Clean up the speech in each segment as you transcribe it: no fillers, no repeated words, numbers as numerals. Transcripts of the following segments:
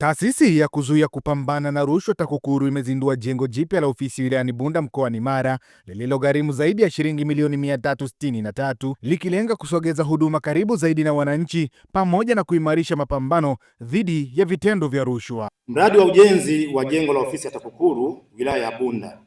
Taasisi ya kuzuia kupambana na rushwa TAKUKURU imezindua jengo jipya la ofisi wilayani Bunda mkoani Mara lililogharimu zaidi ya shilingi milioni 363 likilenga kusogeza huduma karibu zaidi na wananchi pamoja na kuimarisha mapambano dhidi ya vitendo vya rushwa. Mradi wa ujenzi wa jengo la ofisi ya TAKUKURU wilaya ya Bunda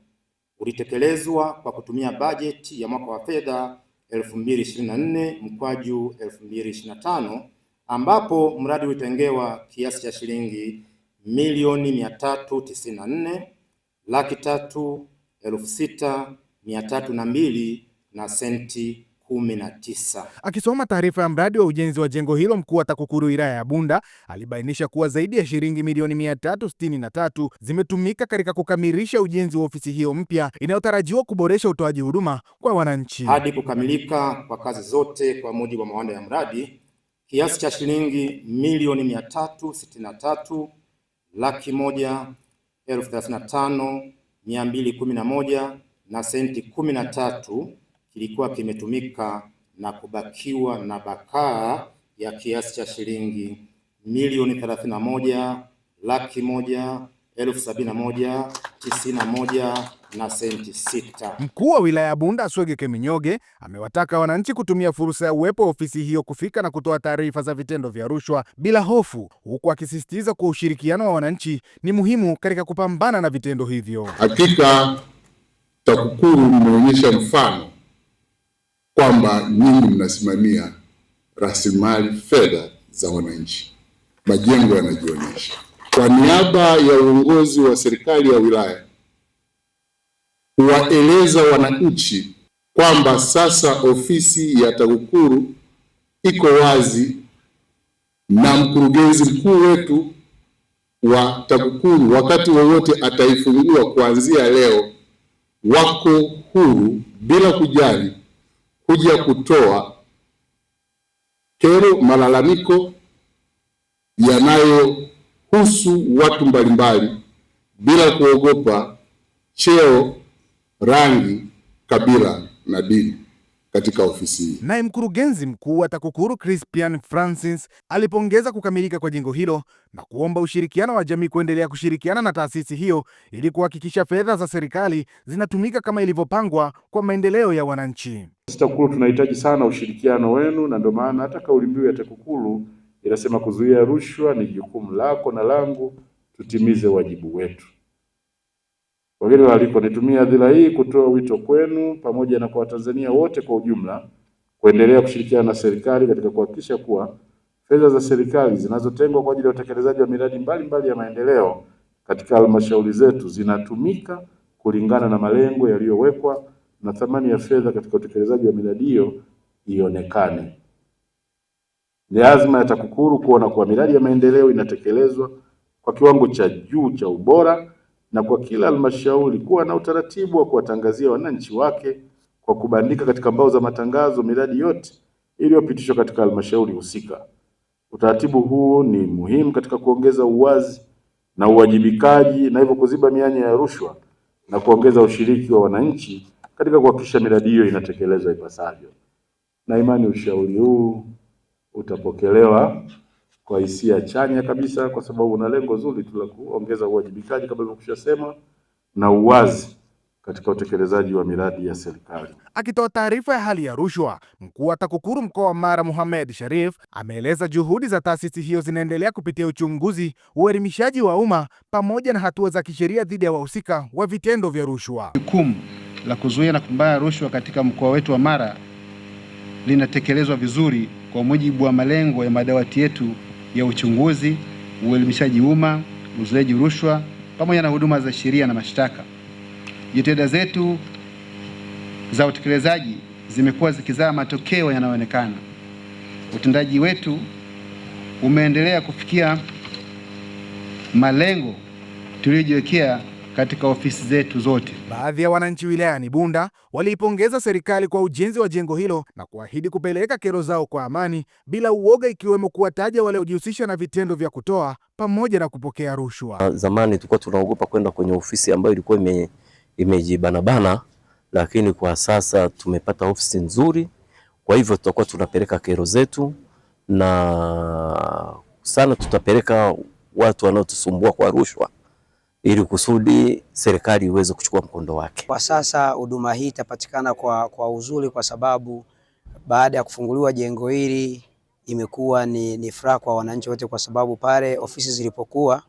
ulitekelezwa kwa kutumia bajeti ya mwaka wa fedha 2024/2025 ambapo mradi ulitengewa kiasi cha shilingi milioni 394,306,302 na senti 19. Akisoma taarifa ya mradi wa ujenzi wa jengo hilo, mkuu wa TAKUKURU wilaya ya Bunda alibainisha kuwa zaidi ya shilingi milioni 363 zimetumika katika kukamilisha ujenzi wa ofisi hiyo mpya inayotarajiwa kuboresha utoaji huduma kwa wananchi. Hadi kukamilika kwa kazi zote kwa mujibu wa mawanda ya mradi, kiasi cha shilingi milioni 363,135,211 na senti 13 kilikuwa kimetumika na kubakiwa na bakaa ya kiasi cha shilingi milioni 31,100,071,91 na senti 6. Mkuu wa wilaya ya Bunda Swege Keminyoge amewataka wananchi kutumia fursa ya uwepo wa ofisi hiyo kufika na kutoa taarifa za vitendo vya rushwa bila hofu, huku akisisitiza kuwa ushirikiano wa wananchi ni muhimu katika kupambana na vitendo hivyo. Hakika TAKUKURU imeonyesha mfano kwamba nyinyi mnasimamia rasilimali fedha za wananchi. Majengo yanajionyesha. Kwa niaba ya uongozi wa serikali ya wilaya, kuwaeleza wananchi kwamba sasa ofisi ya TAKUKURU iko wazi na mkurugenzi mkuu wetu wa TAKUKURU wakati wowote ataifungua kuanzia leo, wako huru bila kujali kuja kutoa kero, malalamiko yanayohusu watu mbalimbali bila kuogopa cheo, rangi, kabila na dini katika ofisi hii. Naye mkurugenzi mkuu wa TAKUKURU Crispian Francis alipongeza kukamilika kwa jengo hilo na kuomba ushirikiano wa jamii kuendelea kushirikiana na taasisi hiyo ili kuhakikisha fedha za serikali zinatumika kama ilivyopangwa kwa maendeleo ya wananchi. TAKUKURU tunahitaji sana ushirikiano wenu, na ndio maana hata kauli mbiu ya TAKUKURU inasema kuzuia rushwa ni jukumu lako na langu, tutimize wajibu wetu. Wageni waalikwa, nitumie hadhira hii kutoa wito kwenu pamoja na kwa Watanzania wote kwa ujumla kuendelea kushirikiana na serikali katika kuhakikisha kuwa fedha za serikali zinazotengwa kwa ajili ya utekelezaji wa miradi mbalimbali ya maendeleo katika halmashauri zetu zinatumika kulingana na malengo yaliyowekwa na thamani ya fedha katika utekelezaji wa miradi hiyo ionekane. Ni azma ya TAKUKURU kuona kuwa miradi ya maendeleo inatekelezwa kwa kiwango cha juu cha ubora na kwa kila halmashauri kuwa na utaratibu wa kuwatangazia wananchi wake kwa kubandika katika mbao za matangazo miradi yote iliyopitishwa katika halmashauri husika. Utaratibu huu ni muhimu katika kuongeza uwazi na uwajibikaji na hivyo kuziba mianya ya rushwa na kuongeza ushiriki wa wananchi katika kuhakikisha miradi hiyo inatekelezwa ipasavyo. Na imani ushauri huu utapokelewa kwa hisia chanya kabisa, kwa sababu una lengo zuri tu la kuongeza uwajibikaji kama nilivyokushasema na uwazi katika utekelezaji wa miradi ya serikali. Akitoa taarifa ya hali ya rushwa, mkuu wa TAKUKURU mkoa wa Mara Mohamed Sharif ameeleza juhudi za taasisi hiyo zinaendelea kupitia uchunguzi, uelimishaji wa umma pamoja na hatua za kisheria dhidi ya wahusika wa vitendo vya rushwa. Jukumu la kuzuia na kupambana na rushwa katika mkoa wetu wa Mara linatekelezwa vizuri kwa mujibu wa malengo ya madawati yetu ya uchunguzi, uelimishaji umma, uzuiaji rushwa pamoja na huduma za sheria na mashtaka. Jitihada zetu za utekelezaji zimekuwa zikizaa matokeo yanayoonekana. Utendaji wetu umeendelea kufikia malengo tuliyojiwekea katika ofisi zetu zote. Baadhi ya wananchi wilayani Bunda waliipongeza serikali kwa ujenzi wa jengo hilo na kuahidi kupeleka kero zao kwa amani bila uoga, ikiwemo kuwataja wale waliojihusisha na vitendo vya kutoa pamoja na kupokea rushwa. Zamani tulikuwa tunaogopa kwenda kwenye ofisi ambayo ilikuwa imejibanabana, lakini kwa sasa tumepata ofisi nzuri, kwa hivyo tutakuwa tunapeleka kero zetu na sana tutapeleka watu wanaotusumbua kwa rushwa, ili kusudi serikali iweze kuchukua mkondo wake. Kwa sasa huduma hii itapatikana kwa uzuri, kwa sababu baada ya kufunguliwa jengo hili imekuwa ni furaha kwa wananchi wote, kwa sababu pale ofisi zilipokuwa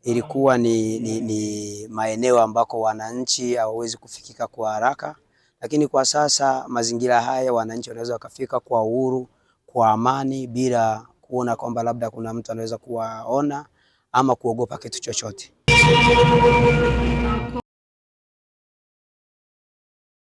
ilikuwa ni maeneo ambako wananchi hawawezi kufikika kwa haraka, lakini kwa sasa mazingira haya wananchi wanaweza wakafika kwa uhuru, kwa amani, bila kuona kwamba labda kuna mtu anaweza kuwaona ama kuogopa kitu chochote.